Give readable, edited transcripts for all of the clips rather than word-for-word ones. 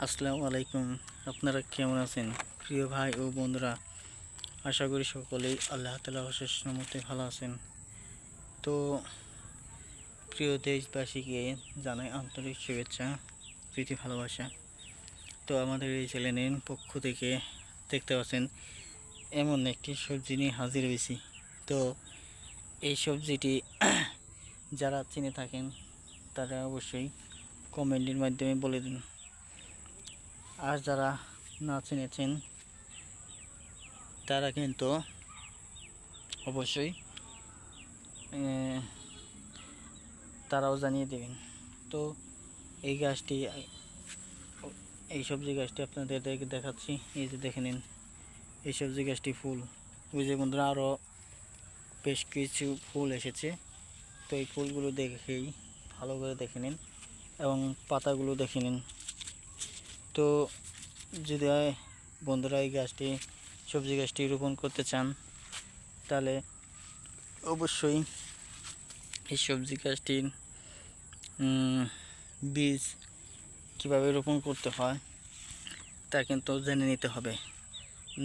আসসালামু আলাইকুম। আপনারা কেমন আছেন প্রিয় ভাই ও বন্ধুরা? আশা করি সকলেই আল্লাহ তাআলার অশেষ রহমতে ভালো আছেন। তো প্রিয় দেশবাসীকে জানাই আন্তরিক শুভেচ্ছা, প্রীতি, ভালোবাসা। তো আমাদের এই চ্যানেলের পক্ষ থেকে দেখতে পাচ্ছেন এমন একটি সবজি নিয়ে হাজির হয়েছি। তো এই সবজিটি যারা চিনে থাকেন তারা অবশ্যই কমেন্টের মাধ্যমে বলে দিন, আর যারা না চিনেছেন তারা কিন্তু অবশ্যই তারাও জানিয়ে দেবেন। তো এই গাছটি, এই সবজি গাছটি আপনাদের দেখাচ্ছি। এই যে দেখে নিন, এই সবজি গাছটি ফুল, ওই যে বন্ধুরা আরও বেশ কিছু ফুল এসেছে। তো এই ফুলগুলো দেখেই ভালো করে দেখে নিন এবং পাতাগুলো দেখে নিন। তো যদি বন্ধুরা এই গাছটি, সবজি গাছটি রোপণ করতে চান তাহলে অবশ্যই এই সবজি গাছটির বীজ কীভাবে রোপণ করতে হয় তা কিন্তু জেনে নিতে হবে।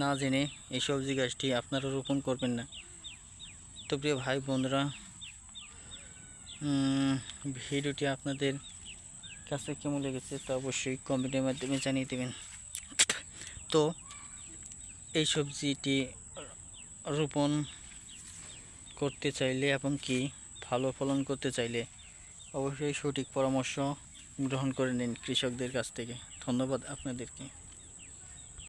না জেনে এই সবজি গাছটি আপনারা রোপণ করবেন না। তো প্রিয় ভাই বন্ধুরা, ভিডিওটি আপনাদের কাছে কেমন লেগেছে তা অবশ্যই কমেন্টের মাধ্যমে জানিয়ে দেবেন। তো এই সবজিটি রোপণ করতে চাইলে এবং কি ভালো ফলন করতে চাইলে অবশ্যই সঠিক পরামর্শ গ্রহণ করে নিন কৃষকদের কাছ থেকে। ধন্যবাদ আপনাদেরকে।